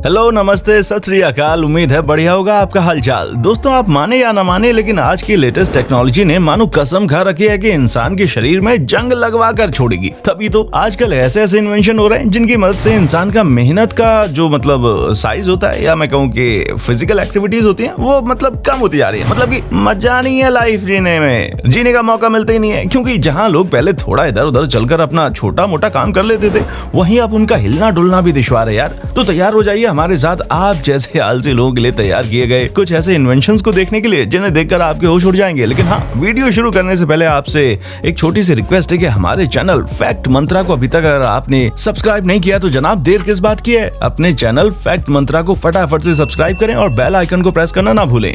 Hello, नमस्ते, सत श्री अकाल। उम्मीद है बढ़िया होगा आपका हालचाल। दोस्तों, आप माने या न माने, लेकिन आज की लेटेस्ट टेक्नोलॉजी ने मानो कसम खा रखी है कि इंसान के शरीर में जंग लगवा कर छोड़ेगी। तभी तो आजकल ऐसे ऐसे इन्वेंशन हो रहे हैं जिनकी मदद से इंसान का मेहनत का जो साइज होता है, या मैं कहूँ कि फिजिकल एक्टिविटीज होती है, वो कम होती जा रही है। मतलब कि मजा नहीं है लाइफ जीने में, जीने का मौका मिलता ही नहीं है। क्योंकि जहाँ लोग पहले थोड़ा इधर उधर चलकर अपना छोटा मोटा काम कर लेते थे, वहीं अब उनका हिलना डुलना भी दुश्वार है यार। तो तैयार हो जाइए हमारे साथ आप जैसे आलसी लोगों के लिए तैयार किए गए कुछ ऐसे इन्वेंशंस को देखने के लिए जिन्हें देखकर आपके होश उड़ जाएंगे। लेकिन हाँ, वीडियो शुरू करने से पहले आपसे एक छोटी सी रिक्वेस्ट है कि हमारे चैनल फैक्ट मंत्रा को अभी तक अगर आपने सब्सक्राइब नहीं किया तो जनाब देर किस बात की है, अपने चैनल फैक्ट मंत्रा को फटाफट से सब्सक्राइब करें और बेल आइकन को प्रेस करना ना भूलें।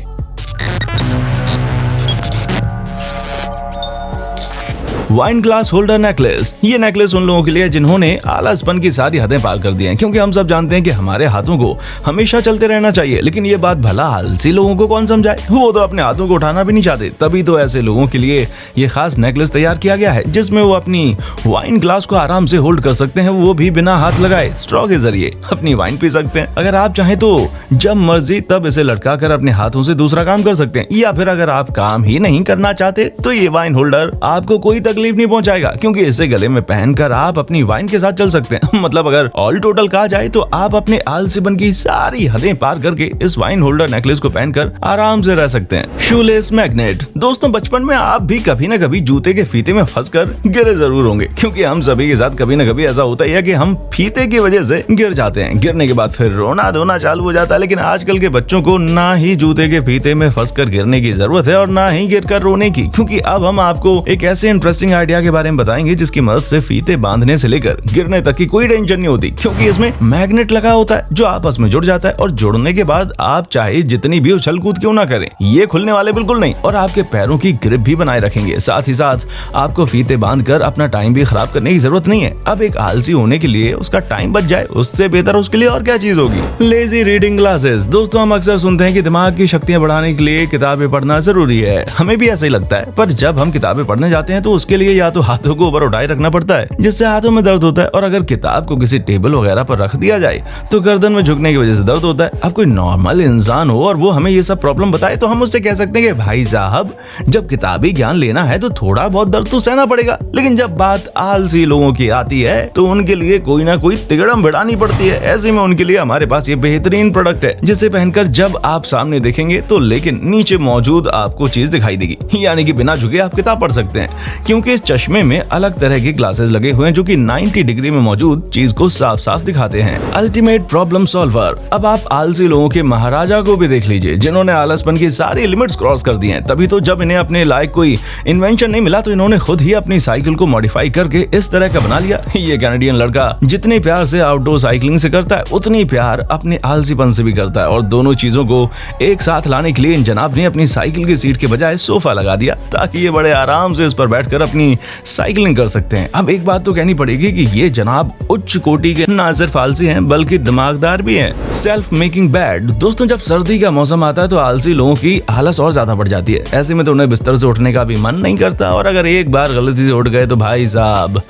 Wine glass holder necklace. ये नेकलेस उन लोगों के लिए जिन्होंने आलसपन की सारी हदें पार कर दी हैं। क्योंकि हम सब जानते हैं कि हमारे हाथों को हमेशा चलते रहना चाहिए, लेकिन ये बात भला आलसी लोगों को कौन समझाए। वो तो अपने हाथों को उठाना भी नहीं चाहते। तभी तो ऐसे लोगों के लिए ये खास नेकलेस तैयार किया गया है जिसमें वो अपनी वाइन ग्लास को आराम से होल्ड कर सकते हैं, वो भी बिना हाथ लगाए। स्ट्रॉ के जरिए अपनी वाइन पी सकते हैं। अगर आप चाहें तो जब मर्जी तब इसे लटका कर अपने हाथों से दूसरा काम कर सकते हैं। या फिर अगर आप काम ही नहीं करना चाहते तो ये वाइन होल्डर आपको कोई तकलीफ नहीं पहुंचाएगा, क्योंकि इसे गले में पहनकर आप अपनी वाइन के साथ चल सकते हैं। मतलब अगर ऑल टोटल कहा जाए तो आप अपने आलसीपन की सारी हदें पार करके इस वाइन होल्डर नेकलेस को पहनकर आराम से रह सकते हैं। Shoelace magnet. दोस्तों, बचपन में आप भी कभी न कभी जूते के फीते में फंसकर गिरे जरूर होंगे, क्योंकि हम सभी के साथ कभी न कभी ऐसा होता है कि हम फीते की वजह से गिर जाते हैं। गिरने के बाद फिर रोना धोना चालू हो जाता है। लेकिन आजकल के बच्चों को ना ही जूते के फीते में फंसकर गिरने की जरूरत है और ना ही गिरकर रोने की, क्योंकि अब हम आपको एक ऐसे इंटरेस्टिंग आइडिया के बारे में बताएंगे जिसकी मदद से फीते बांधने से लेकर गिरने तक की कोई टेंशन नहीं होती। क्योंकि इसमें मैग्नेट लगा होता है जो आपस में जुड़ जाता है, और जुड़ने के बाद आप चाहे जितनी भी उछल कूद क्यों ना करें, ये खुलने वाले बिल्कुल नहीं, और आपके पैरों की ग्रिप भी बनाए रखेंगे। साथ ही साथ आपको फीते बांधकर अपना टाइम भी खराब करने की जरूरत नहीं है। अब एक आलसी होने के लिए उसका टाइम बच जाए, उससे बेहतर उसके लिए और क्या चीज होगी। Lazy reading glasses. दोस्तों, हम अक्सर सुनते हैं कि दिमाग की शक्तियां बढ़ाने के लिए किताबें पढ़ना जरूरी है। हमें भी ऐसा ही लगता है, पर जब हम किताबें पढ़ने जाते हैं तो उसके लिए या तो हाथों को ऊपर उठाए रखना पड़ता है, जिससे हाथों में दर्द होता है, और अगर किताब को किसी टेबल वगैरह पर रख दिया जाए तो गर्दन में झुकने की वजह से दर्द होता है। अब कोई नॉर्मल इंसान हो और वो हमें ये सब प्रॉब्लम बताए तो हम उससे कह सकते हैं कि भाई साहब, जब किताबी ज्ञान लेना है तो थोड़ा बहुत दर्द तो सहना पड़ेगा। लेकिन जब बात आलसी लोगों की आती है तो उनके लिए कोई ना कोई तिगड़म भिड़ानी पड़ती है। ऐसे में उनके लिए हमारे पास ये बेहतरीन प्रोडक्ट है, जिसे पहनकर जब आप सामने देखेंगे तो लेकिन नीचे मौजूद आपको चीज दिखाई देगी, यानी कि बिना झुके आप किताब पढ़ सकते हैं। क्योंकि इस चश्मे में अलग तरह के ग्लासेस लगे हुए हैं जो कि 90 डिग्री में मौजूद चीज को साफ साफ दिखाते हैं। Ultimate problem solver. अब आप आलसी लोगों के महाराजा को भी देख लीजिए, जिन्होंने आलसपन की सारी लिमिट्स क्रॉस कर दी हैं। तभी तो जब इन्हें अपने लायक कोई इन्वेंशन नहीं मिला तो इन्होंने खुद ही अपनी साइकिल को मॉडिफाई करके इस तरह का बना लिया। ये कैनेडियन लड़का जितने प्यार से आउटडोर साइकिलिंग से करता है, उतनी प्यार अपने आलसीपन से भी करता है। और दोनों चीजों को एक साथ लाने के लिए इन जनाब ने अपनी साइकिल की सीट के बजाय सोफा लगा दिया, ताकि ये बड़े आराम से इस पर बैठकर अपनी साइकिलिंग कर सकते हैं। अब एक बात तो कहनी पड़ेगी कि ये जनाब उच्च कोटि के ना सिर्फ आलसी हैं बल्कि दिमागदार भी हैं। Self making bed. दोस्तों, जब सर्दी का मौसम आता है तो आलसी लोगों की आलस और ज्यादा बढ़ जाती है। ऐसे में तो उन्हें बिस्तर से उठने का भी मन नहीं करता, और अगर एक बार गलती से उठ गए तो भाई साहब,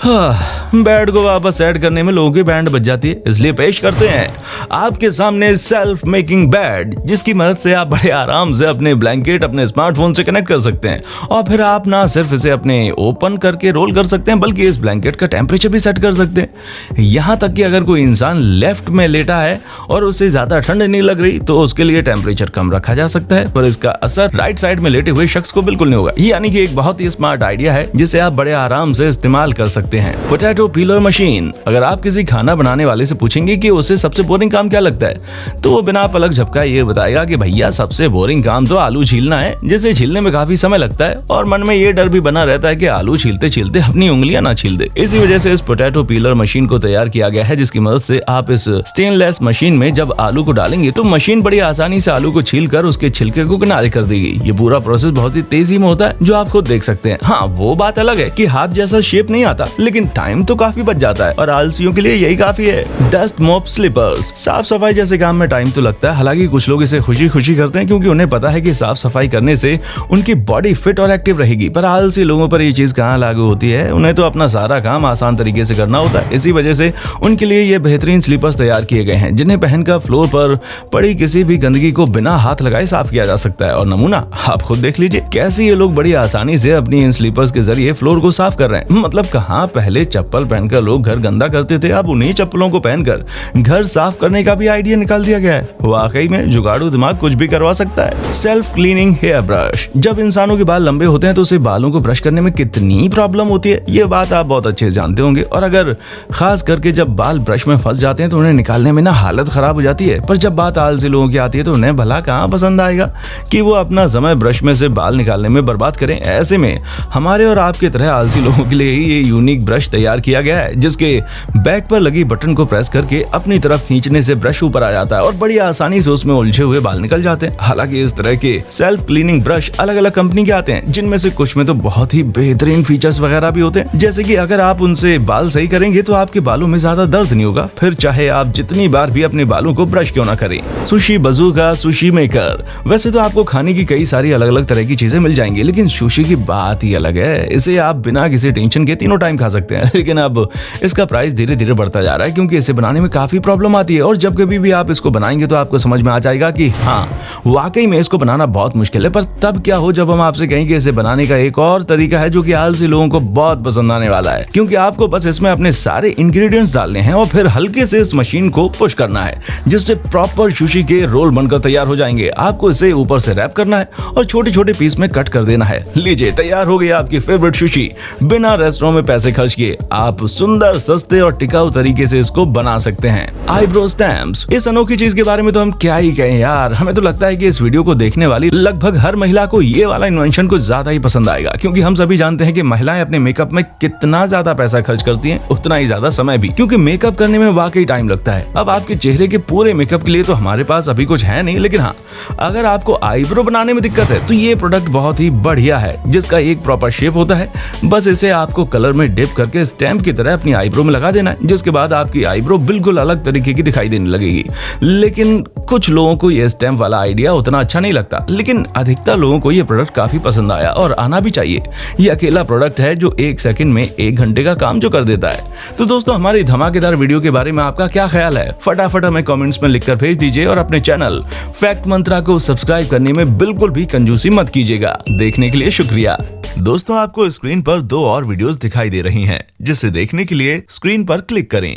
बेड को वापस सेट करने में लोगों की बैंड बज जाती है। इसलिए पेश करते हैं आपके सामने सेल्फ मेकिंग बेड, जिसकी मदद से आप बड़े आराम से अपने ब्लैंकेट अपने स्मार्टफोन से कनेक्ट कर सकते हैं, और फिर आप ना सिर्फ इसे अपने ओपन करके रोल कर सकते हैं बल्कि इस ब्लैंकेट का टेम्परेचर भी सेट कर सकते हैं। यहाँ तक कि अगर कोई इंसान लेफ्ट में लेटा है और उसे ज्यादा ठंड नहीं लग रही तो उसके लिए टेम्परेचर कम रखा जा सकता है, पर इसका असर राइट साइड में लेटे हुए शख्स को बिल्कुल नहीं होगा। यानी कि एक बहुत ही स्मार्ट आइडिया है जिसे आप बड़े आराम से इस्तेमाल कर सकते हैं। Potato pillar machine. अगर आप किसी खाना बनाने वाले से पूछेंगे कि उसे सबसे बोरिंग काम क्या लगता है, तो वो बिना पलक झपकाए ये बताएगा कि भैया सबसे बोरिंग काम तो आलू छीलना है, जिसे छीलने में काफी समय लगता है और मन में ये डर भी बना रहता है कि आलू छीलते छीलते अपनी उंगलियां ना छील दे। इसी वजह से इस पोटैटो पीलर मशीन को तैयार किया गया है, जिसकी मदद से आप इस स्टेनलेस मशीन में जब आलू को डालेंगे तो मशीन बड़ी आसानी से आलू को छीलकर उसके छिलके को किनारे कर देगी। ये पूरा प्रोसेस बहुत ही तेजी में होता है, जो आप खुद देख सकते हैं। हाँ, वो बात अलग है कि हाथ जैसा शेप नहीं आता, लेकिन टाइम तो काफी बच जाता है, और आलसियों के लिए यही काफी है। Dust mop slippers. साफ सफाई जैसे काम में टाइम तो लगता है, हालांकि कुछ लोग इसे खुशी खुशी करते हैं क्योंकि उन्हें पता है कि साफ सफाई करने से उनकी बॉडी फिट और एक्टिव रहेगी, पर आलसी लोगों पर ये चीज कहाँ लागू होती है, उन्हें तो अपना सारा काम आसान तरीके से करना होता है। इसी वजह से उनके लिए ये बेहतरीन स्लीपर्स तैयार किए गए हैं जिन्हें पहनकर फ्लोर पर पड़ी किसी भी गंदगी को बिना हाथ लगाए साफ किया जा सकता है। और नमूना आप खुद देख लीजिए कैसे ये लोग बड़ी आसानी से अपनी इन स्लीपर्स के जरिए फ्लोर को साफ कर रहे हैं। मतलब कहाँ पहले चप्पल पहनकर लोग घर गंदा करते थे, अब उन्हीं चप्पलों को पहनकर घर साफ करने का भी आइडिया निकाल दिया गया है। वाकई में जुगाड़ू दिमाग कुछ भी करवा सकता है। Self cleaning hair brush. जब इंसानों के बाल लंबे होते हैं तो उसे बालों को ब्रश करने में कितनी प्रॉब्लम होती है, ये बात आप बहुत अच्छे से जानते होंगे। और अगर खास करके जब बाल ब्रश में फंस जाते हैं तो उन्हें निकालने में ना हालत खराब हो जाती है। पर जब बात आलसी लोगों की आती है तो उन्हें भला कहाँ पसंद आएगा कि वो अपना समय ब्रश में से बाल निकालने में बर्बाद करें। ऐसे में हमारे और आपके तरह आलसी लोगों के लिए ही ये यूनिक ब्रश तैयार किया गया है जिसके बैक पर लगी बटन को प्रेस करके अपनी तरफ खींचने से ब्रश ऊपर आ जाता है और बड़ी आसानी से उसमें उलझे हुए बाल निकल जाते हैं। हालांकि इस तरह के सेल्फ क्लीनिंग ब्रश अलग अलग कंपनी के आते हैं जिनमें से कुछ में तो बहुत ही बेहतरीन फीचर्स वगैरह भी होते हैं, जैसे कि अगर आप उनसे बाल सही करेंगे तो आपके बालों में ज्यादा दर्द नहीं होगा, फिर चाहे आप जितनी बार भी अपने बालों को ब्रश क्यों ना करें। Sushi bazooka sushi maker. वैसे तो आपको खाने की कई सारी अलग अलग तरह की चीजें मिल जाएंगी लेकिन सुशी की बात ही अलग है। इसे आप बिना किसी टेंशन के तीनों टाइम खा सकते हैं। लेकिन अब इसका प्राइस धीरे धीरे बढ़ता जा रहा है क्योंकि इसे बनाने में काफी प्रॉब्लम आती है और जब कभी भी आप इसको बनाएंगे तो आपको समझ में आ जाएगा कि हाँ वाकई में इसको बनाना बहुत मुश्किल है। पर तब क्या हो जब हम आपसे कहें कि इसे बनाने का एक और तरीका है जो कि आलसी लोगों को बहुत पसंद आने वाला है, क्योंकि आपको बस इसमें अपने सारे इंग्रेडिएंट्स डालने हैं और फिर हल्के से इस मशीन को पुश करना है जिससे प्रॉपर सुशी के रोल बनकर तैयार हो जाएंगे। आपको इसे ऊपर से रैप करना है और छोटे छोटे पीस में कट कर देना है। लीजिए तैयार हो गई आपकी फेवरेट सुशी। बिना रेस्टोरेंट में पैसे खर्च किए आप सुंदर, सस्ते और टिकाऊ तरीके से इसको बना सकते हैं। Eyebrow stamps. इस अनोखी चीज के बारे में तो हम क्या ही कहें यार। हमें तो लगता है कि इस वीडियो को देखने वाली लगभग हर महिला को ये वाला इन्वेंशन कुछ ज्यादा ही पसंद आएगा, क्योंकि हम सभी जानते हैं कि महिलाएं अपने मेकअप में कितना ज्यादा पैसा खर्च करती हैं उतना ही ज्यादा समय भी, क्योंकि मेकअप करने में वाकई टाइम लगता है। अब आपके चेहरे के पूरे मेकअप के लिए तो हमारे पास अभी कुछ है नहीं, लेकिन हाँ अगर आपको आईब्रो बनाने में दिक्कत है तो ये प्रोडक्ट बहुत ही बढ़िया है जिसका एक प्रॉपर शेप होता है। बस इसे आपको कलर में डिप करके स्टैम्प की तरह अपनी आईब्रो में लगा देना है, जिसके बाद आपकी आईब्रो बिल्कुल अलग तरीके की दिखाई देने लगेगी। लेकिन कुछ लोगों को ये स्टैम्प वाला आइडिया उतना अच्छा नहीं लगता, लेकिन अधिकतर लोगों को ये प्रोडक्ट काफी पसंद आया और आना भी चाहिए। ये अकेला प्रोडक्ट है जो 1 सेकंड में 1 घंटे का काम जो कर देता है। तो दोस्तों हमारी धमाकेदार वीडियो के बारे में आपका क्या ख्याल है, फटाफट हमें कमेंट्स में लिखकर भेज दीजिए और अपने चैनल फैक्ट मंत्रा को सब्सक्राइब करने में बिल्कुल भी कंजूसी मत कीजिएगा। देखने के लिए शुक्रिया। दोस्तों आपको स्क्रीन पर 2 और वीडियोस दिखाई दे रही हैं, जिसे देखने के लिए स्क्रीन पर क्लिक करें।